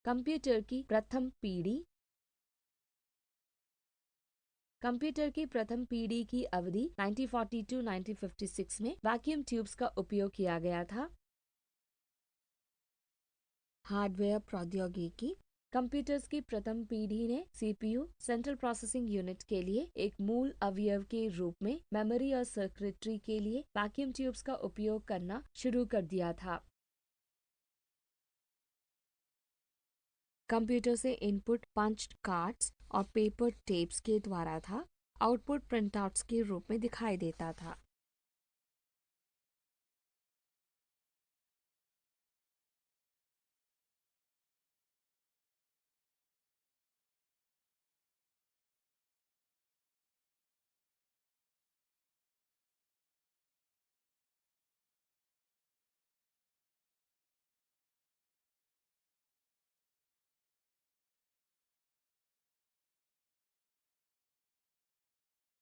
Computer की प्रथम पीढ़ी की अवधि 1942-1956 में वैक्यूम ट्यूब्स का उपयोग किया गया था। हार्डवेयर प्रौद्योगिकी। कंप्यूटर्स की प्रथम पीढ़ी ने सीपीयू सेंट्रल प्रोसेसिंग यूनिट के लिए एक मूल अवयव के रूप में मेमोरी और सर्किटरी के लिए वैक्यूम ट्यूब्स का उपयोग करना शुरू कर दिया था। कंप्यूटर से इनपुट पंच कार्ड्स और पेपर टेप्स के द्वारा था, आउटपुट प्रिंटआउट्स के रूप में दिखाई देता था।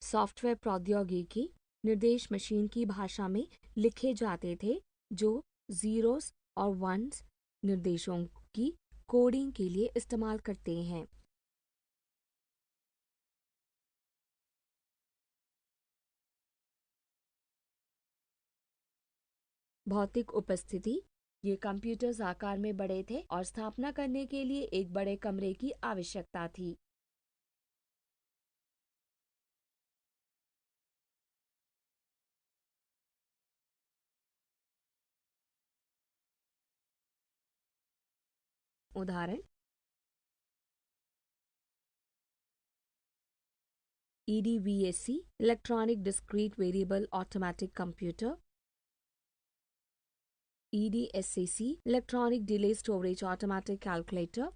सॉफ्टवेयर प्रौद्योगिकी। निर्देश मशीन की भाषा में लिखे जाते थे जो जीरोस और वंस निर्देशों की कोडिंग के लिए इस्तेमाल करते हैं। भौतिक उपस्थिति। ये कंप्यूटर्स आकार में बड़े थे और स्थापना करने के लिए एक बड़े कमरे की आवश्यकता थी। उदाहरण EDVAC electronic discrete variable automatic computer, EDSAC electronic delay storage automatic calculator,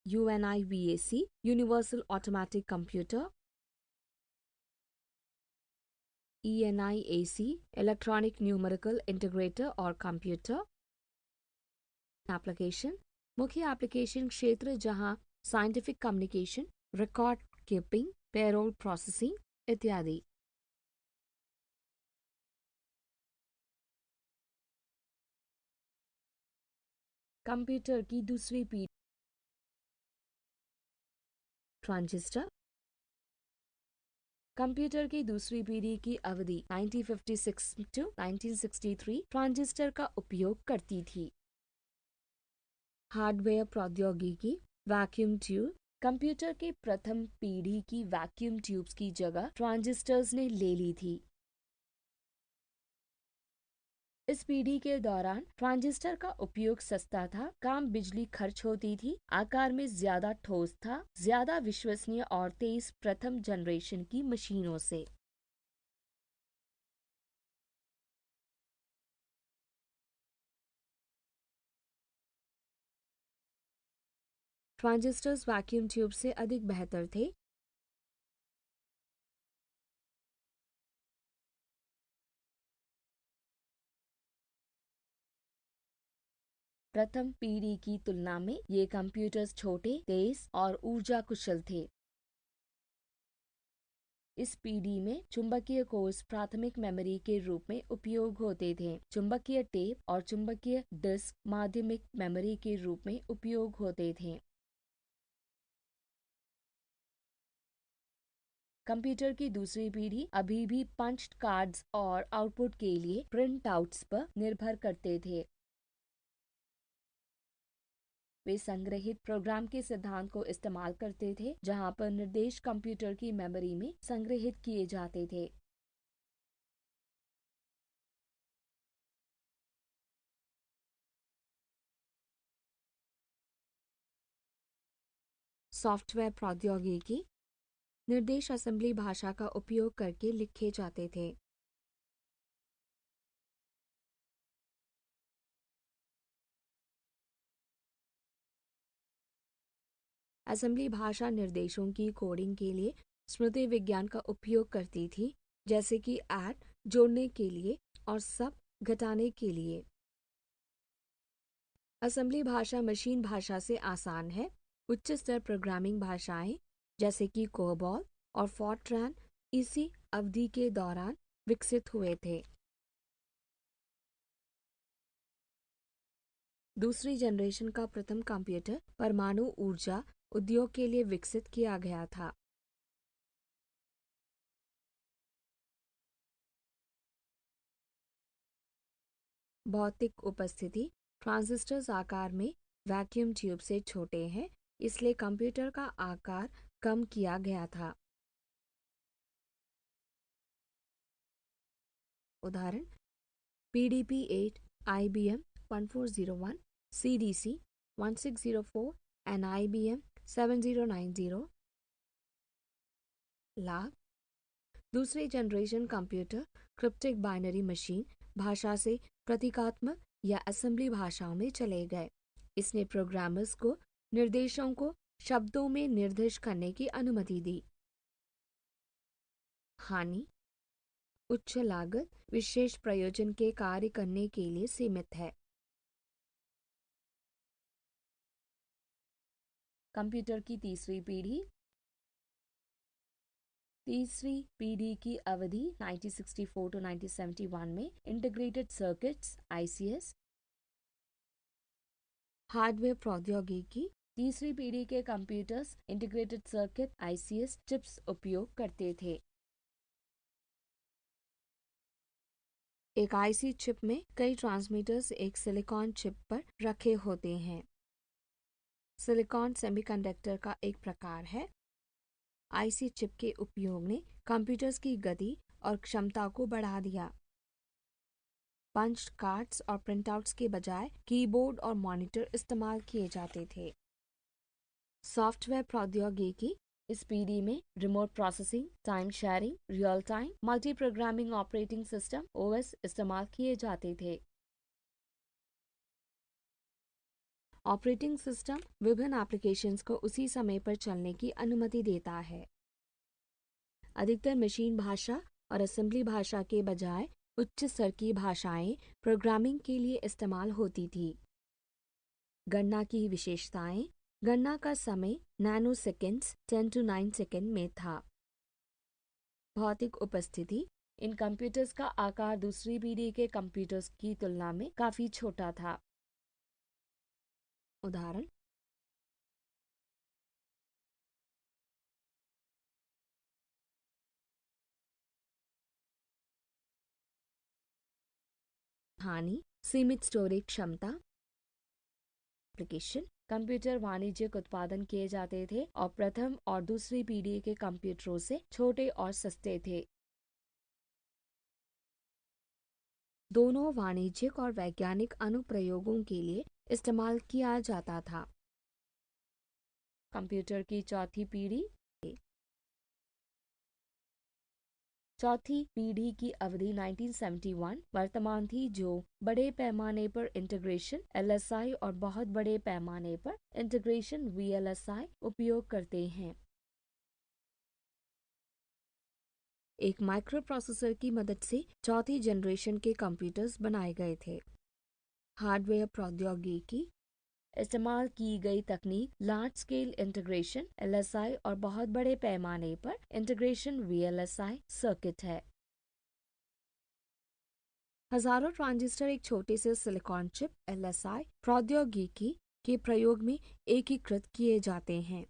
UNIVAC universal automatic computer, ENIAC electronic numerical integrator और कंप्यूटर। एप्लीकेशन। मुख्य एप्लीकेशन क्षेत्र जहां scientific communication, record keeping, payroll processing इत्यादि। कंप्यूटर की दूसरी पीढ़ी। ट्रांजिस्टर। कंप्यूटर की दूसरी पीढ़ी की अवधि 1956 to 1963 ट्रांजिस्टर का उपयोग करती थी। हार्डवेयर प्रौद्योगिकी। Vacuum tube. कंप्यूटर की प्रथम पीढ़ी की वैक्यूम ट्यूब्स की जगह ट्रांजिस्टर्स ने ले ली थी। इस पीढ़ी के दौरान ट्रांजिस्टर का उपयोग सस्ता था, कम बिजली खर्च होती थी, आकार में ज्यादा ठोस था, ज्यादा विश्वसनीय और तेज प्रथम जनरेशन की मशीनों से। ट्रांजिस्टर्स वैक्यूम ट्यूब से अधिक बेहतर थे। प्रथम पीढ़ी की तुलना में ये कंप्यूटर्स छोटे, तेज और ऊर्जा कुशल थे। इस पीढ़ी में चुंबकीय कोर्स प्राथमिक मेमोरी के रूप में उपयोग होते थे। चुंबकीय टेप और चुंबकीय डिस्क माध्यमिक मेमोरी के रूप में उपयोग होते थे। कंप्यूटर की दूसरी पीढ़ी अभी भी पंच कार्ड्स और आउटपुट के लिए प्रिंट आउट्स पर निर्भर करते थे। वे संग्रहित प्रोग्राम के सिद्धांत को इस्तेमाल करते थे, जहां पर निर्देश कंप्यूटर की मेमोरी में संग्रहित किए जाते थे। सॉफ्टवेयर प्रौद्योगिकी। निर्देश असेंबली भाषा का उपयोग करके लिखे जाते थे। असेंबली भाषा निर्देशों की कोडिंग के लिए स्मृति विज्ञान का उपयोग करती थी, जैसे कि ऐड जोड़ने के लिए और सब घटाने के लिए। असेंबली भाषा मशीन भाषा से आसान है। उच्च स्तर प्रोग्रामिंग भाषाएं जैसे कि कोबॉल और फॉर्ट्रान इसी अवधि के दौरान विकसित हुए थे। दूसरी जनरेशन का प्रथम कंप्यूटर परमाणु ऊर्जा उद्योग के लिए विकसित किया गया था। भौतिक उपस्थिति। ट्रांजिस्टर्स आकार में वैक्यूम ट्यूब से छोटे हैं, इसलिए कंप्यूटर का आकार कम किया गया था। उदाहरण PDP-8, IBM 1401, CDC 1604 and IBM 7090। लाभ। दूसरी generation computer cryptic binary machine भाषा से प्रतीकात्मक या असेंबली भाषाओं में चले गए। इसने प्रोग्रामर्स को निर्देशों को शब्दों में निर्दिष्ट करने की अनुमति दी। हानि। उच्च लागत विशेष प्रयोजन के कार्य करने के लिए सीमित है। कंप्यूटर की तीसरी पीढ़ी। तीसरी पीढ़ी की अवधि 1964 to 1971 में इंटीग्रेटेड सर्किट्स ICS। हार्डवेयर प्रौद्योगिकी। तीसरी पीढ़ी के computers integrated circuit ICS chips उपयोग करते थे। एक IC चिप में कई ट्रांसमीटर्स एक सिलिकॉन चिप पर रखे होते हैं। सिलिकॉन सेमीकंडक्टर का एक प्रकार है। IC चिप के उपयोग ने कंप्यूटर्स की गति और क्षमता को बढ़ा दिया। पंच कार्ड्स और प्रिंटआउट्स के बजाय कीबोर्ड और मॉनिटर इस्तेमाल किए जाते थे। सॉफ्टवेयर प्रौद्योगिकी। इस पीढ़ी में remote processing, time sharing, real time, multi programming operating system OS इस्तेमाल किए जाते थे। ऑपरेटिंग सिस्टम विभिन्न एप्लीकेशंस को उसी समय पर चलने की अनुमति देता है। अधिकतर मशीन भाषा और असेंबली भाषा के बजाय उच्च स्तर की भाषाएं प्रोग्रामिंग के लिए इस्तेमाल होती थी। गणना की विशेषताएं। गणना का समय नैनो सेकेंड्स 10 to 9 सेकेंड में था। भौतिक उपस्थिति। इन कंप्यूटर्स का आकार दूसरी पीढ़ी के कंप्यूटर्स की तुलना में काफी छोटा था। उदाहरण हानि। सीमित स्टोरेज क्षमता। एप्लीकेशन। कंप्यूटर वाणिज्यिक उत्पादन किए जाते थे और प्रथम और दूसरी पीढ़ी के कंप्यूटरों से छोटे और सस्ते थे। दोनों वाणिज्यिक और वैज्ञानिक अनुप्रयोगों के लिए इस्तेमाल किया जाता था। कंप्यूटर की चौथी पीढ़ी। चौथी पीढ़ी की अवधि 1971 वर्तमान थी, जो बड़े पैमाने पर इंटीग्रेशन LSI और बहुत बड़े पैमाने पर इंटीग्रेशन VLSI उपयोग करते हैं। एक माइक्रोप्रोसेसर की मदद से चौथी जनरेशन के कंप्यूटर्स बनाए गए थे। हार्डवेयर प्रौद्योगिकी। इस्तेमाल की गई तकनीक लार्ज स्केल इंटीग्रेशन LSI और बहुत बड़े पैमाने पर इंटीग्रेशन VLSI सर्किट है। हजारों ट्रांजिस्टर एक छोटे से सिलिकॉन चिप LSI प्रौद्योगिकी के प्रयोग में एकीकृत किए जाते हैं।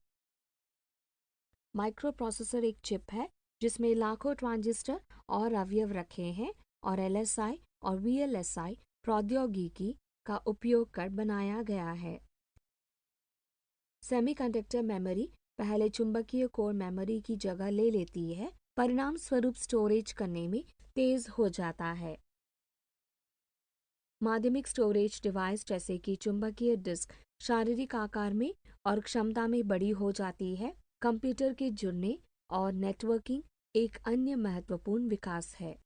माइक्रोप्रोसेसर एक चिप है जिसमें लाखों ट्रांजिस्टर और अवयव रखे हैं और LSI और VLSI प्रौद्योगिकी का उपयोग कर बनाया गया है। सेमीकंडक्टर मेमोरी पहले चुंबकीय कोर मेमोरी की जगह ले लेती है, परिणाम स्वरूप स्टोरेज करने में तेज हो जाता है। माध्यमिक स्टोरेज डिवाइस जैसे कि चुंबकीय डिस्क शारीरिक आकार में और क्षमता में बड़ी हो जाती है। कंप्यूटर के जुड़ने और नेटवर्किंग एक अन्य महत्वपूर्ण विकास है।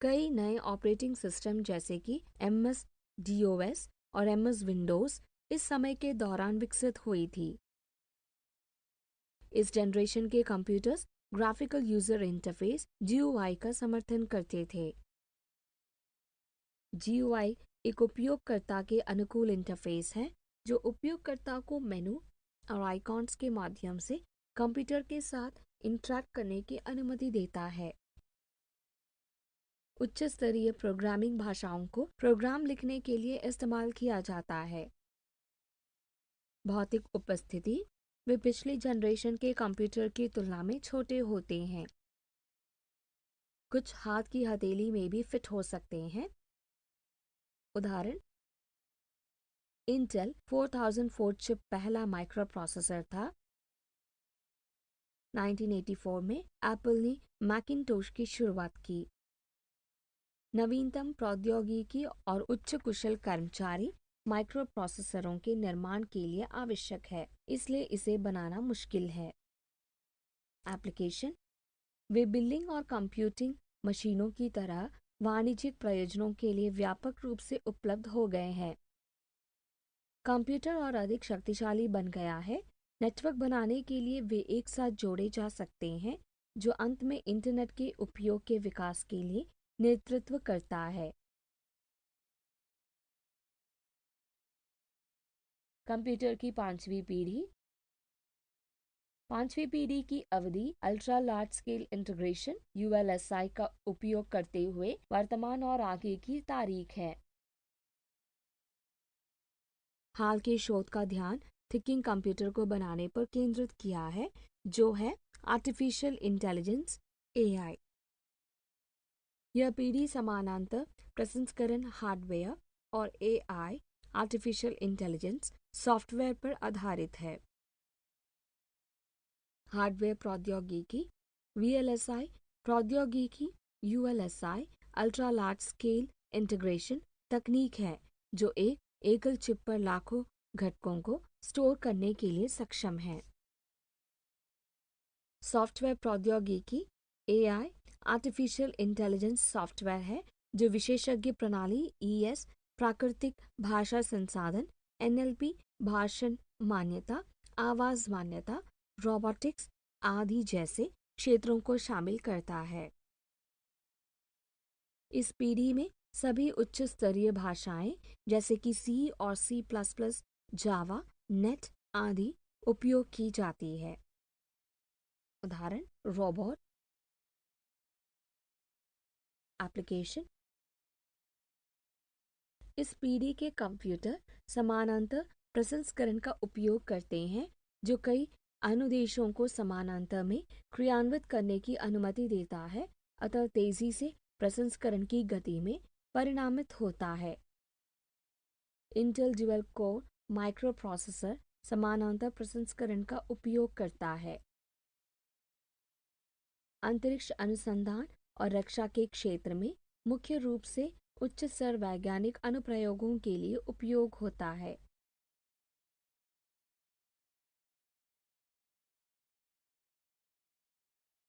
कई नए ऑपरेटिंग सिस्टम जैसे कि MS DOS और MS विंडोज इस समय के दौरान विकसित हुई थी। इस जनरेशन के computers graphical user interface GUI का समर्थन करते थे। GUI एक उपयोगकर्ता के अनुकूल इंटरफेस है जो उपयोगकर्ता को मेनू और आइकॉन्स के माध्यम से कंप्यूटर के साथ इंटरैक्ट करने की अनुमति देता है। उच्च स्तरीय प्रोग्रामिंग भाषाओं को प्रोग्राम लिखने के लिए इस्तेमाल किया जाता है। भौतिक उपस्थिति, वे पिछली जनरेशन के कंप्यूटर की तुलना में छोटे होते हैं। कुछ हाथ की हथेली में भी फिट हो सकते हैं। उदाहरण, इंटेल 4004 चिप पहला माइक्रो प्रोसेसर था। 1984 में एप्पल ने मैकिन्टोश की शुरुआत की। नवीनतम प्रौद्योगिकी और उच्च कुशल कर्मचारी माइक्रो प्रोसेसरों के निर्माण के लिए आवश्यक है, इसलिए इसे बनाना मुश्किल है। एप्लीकेशन, वे बिलिंग और कंप्यूटिंग मशीनों की तरह वाणिज्यिक प्रयोजनों के लिए व्यापक रूप से उपलब्ध हो गए हैं। कंप्यूटर और अधिक शक्तिशाली बन गया है। नेटवर्क बनाने के लिए वे एक साथ जोड़े जा सकते हैं, जो अंत में इंटरनेट के उपयोग के विकास के लिए नेतृत्व करता है। कंप्यूटर की पांचवी पीढ़ी। पांचवी पीढ़ी की अवधि ultra large scale integration (ULSI) का उपयोग करते हुए वर्तमान और आगे की तारीख है। हाल के शोध का ध्यान थिंकिंग कंप्यूटर को बनाने पर केंद्रित किया है, जो है आर्टिफिशियल इंटेलिजेंस (AI). यह पीढ़ी समानांतर प्रसंस्करण हार्डवेयर और AI आर्टिफिशियल इंटेलिजेंस सॉफ्टवेयर पर आधारित है। हार्डवेयर प्रौद्योगिकी VLSI प्रौद्योगिकी ULSI ultra large scale integration तकनीक है, जो एक एकल चिप पर लाखों घटकों को स्टोर करने के लिए सक्षम है। सॉफ्टवेयर प्रौद्योगिकी AI आर्टिफिशियल इंटेलिजेंस सॉफ्टवेयर है, जो विशेषज्ञ प्रणाली ES, प्राकृतिक भाषा संसाधन NLP, भाषण मान्यता, आवाज मान्यता, रोबोटिक्स आदि जैसे क्षेत्रों को शामिल करता है। इस पीढ़ी में सभी उच्च स्तरीय भाषाएं जैसे कि C और C++, जावा, नेट आदि उपयोग की जाती है। उदाहरण, रोबोट। एप्लीकेशन, इस पीढ़ी के कंप्यूटर समानांतर प्रसंस्करण का उपयोग करते हैं, जो कई अनुदेशों को समानांतर में क्रियान्वित करने की अनुमति देता है, अतः तेजी से प्रसंस्करण की गति में परिणामित होता है। Intel dual core micro processor समानांतर प्रसंस्करण का उपयोग करता है। अंतरिक्ष अनुसंधान और रक्षा के क्षेत्र में मुख्य रूप से उच्च स्तर वैज्ञानिक अनुप्रयोगों के लिए उपयोग होता है।